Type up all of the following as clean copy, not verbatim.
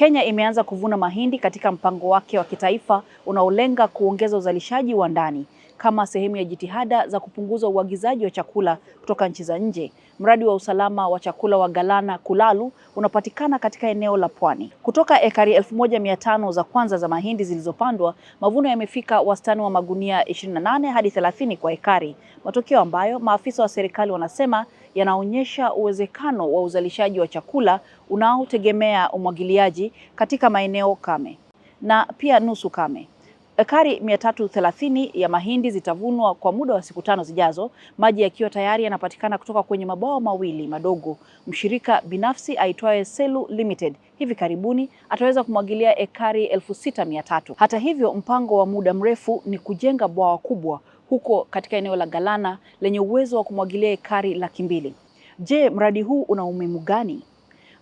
Kenya imeanza kuvuna mahindi katika mpango wake wa kitaifa unaolenga kuongeza uzalishaji wa ndani kama sehemu ya jitihada za kupunguza uagizaji wa chakula kutoka nchi za nje. Mradi wa usalama wa chakula wa Galana Kulalu unapatikana katika eneo la Pwani. Kutoka ekari 1500 za kwanza za mahindi zilizopandwa, mavuno yamefika wastani wa magunia 28 hadi 30 kwa ekari, matokeo ambayo maafisa wa serikali wanasema yanaonyesha uwezekano wa uzalishaji wa chakula unaotegemea umwagiliaji katika maeneo kame na pia nusu kame. Ekari 330 ya mahindi zitavunwa kwa muda wa siku 5 zijazo, maji yakiwa tayari yanapatikana kutoka kwenye mabwawa mawili madogo. Mshirika binafsi aitwaye Selu Limited hivi karibuni ataweza kumwagilia ekari 6300. Hata hivyo, mpango wa muda mrefu ni kujenga bwawa kubwa huko katika eneo la Galana lenye uwezo wa kumwagilia ekari 200,000. Je, mradi huu una umuhimu gani?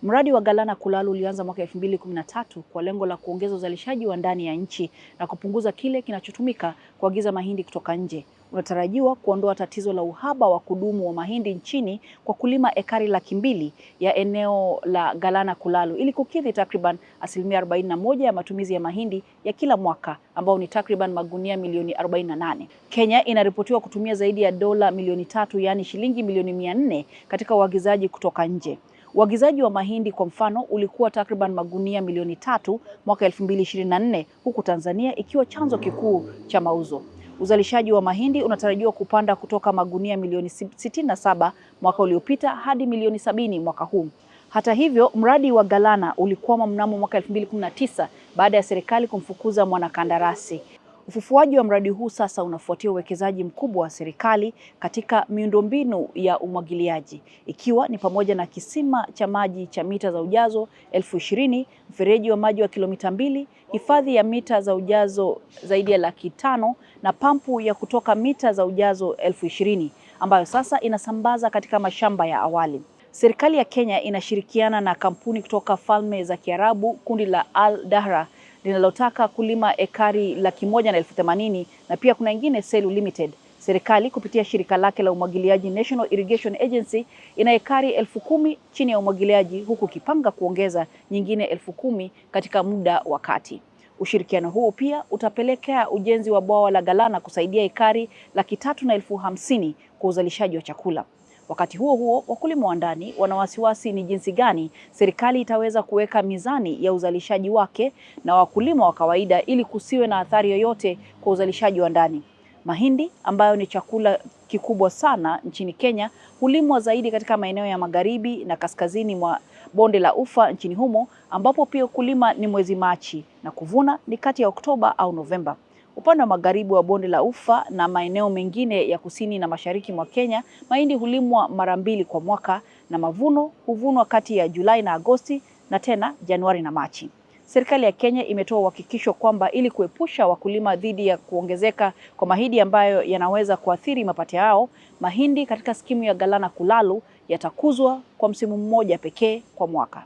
Mradi wa Galana Kulalu ulianza mwaka 2013 kwa lengo la kuongeza uzalishaji wa ndani ya nchi na kupunguza kile kinachotumika kuagiza mahindi kutoka nje. Unatarajiwa kuondoa tatizo la uhaba wa kudumu wa mahindi nchini kwa kulima ekari 200,000 ya eneo la Galana Kulalu ili kukidhi takriban 41% ya matumizi ya mahindi ya kila mwaka ambao ni takriban magunia milioni 48. Kenya inaripotiwa kutumia zaidi ya dola milioni 3, yaani shilingi milioni 400 katika uagizaji kutoka nje. Uagizaji wa mahindi kwa mfano ulikuwa takriban magunia milioni 3 mwaka 2024, huku Tanzania ikiwa chanzo kikuu cha mauzo. Uzalishaji wa mahindi unatarajiwa kupanda kutoka magunia milioni 67 mwaka uliopita hadi milioni 70 mwaka huu. Hata hivyo, mradi wa Galana ulikwama mnamo mwaka 2019 baada ya serikali kumfukuza mwanakandarasi. Ufufuaji wa mradi huu sasa unafuatia uwekezaji mkubwa wa serikali katika miundombinu ya umwagiliaji, ikiwa ni pamoja na kisima cha maji cha mita za ujazo 20,000, mfereji wa maji wa kilomita 2, hifadhi ya mita za ujazo zaidi ya 500,000 na pampu ya kutoka mita za ujazo 20,000 ambayo sasa inasambaza katika mashamba ya awali. Serikali ya Kenya inashirikiana na kampuni kutoka Falme za Kiarabu, kundi la Al Dahra linalotaka kulima ekari 180,000 na pia kuna ingine Selu Limited. Serikali kupitia shirika lake la umwagiliaji National Irrigation Agency ina ekari 10,000 chini ya umwagiliaji, huku kipanga kuongeza nyingine 10,000 katika muda wa kati. Ushirikiano huu pia utapelekea ujenzi wa bwawa la Galana kusaidia ekari 350,000 kwa uzalishaji wa chakula. Wakati huo huo, wakulima wa ndani wana wasiwasi ni jinsi gani serikali itaweza kuweka mizani ya uzalishaji wake na wakulima wa kawaida ili kusiwe na athari yoyote kwa uzalishaji wa ndani. Mahindi ambayo ni chakula kikubwa sana nchini Kenya hulimwa zaidi katika maeneo ya magharibi na kaskazini mwa bonde la Ufa nchini humo, ambapo pia kulima ni mwezi Machi na kuvuna ni kati ya Oktoba au Novemba. Upande wa magharibi wa bonde la Ufa na maeneo mengine ya kusini na mashariki mwa Kenya, mahindi hulimwa mara 2 kwa mwaka na mavuno huvunwa kati ya Julai na Agosti na tena Januari na Machi. Serikali ya Kenya imetoa uhakikisho kwamba ili kuepusha wakulima dhidi ya kuongezeka kwa mahindi ambayo yanaweza kuathiri mapato yao, mahindi katika skimu ya Galana Kulalu yatakuzwa kwa msimu mmoja pekee kwa mwaka.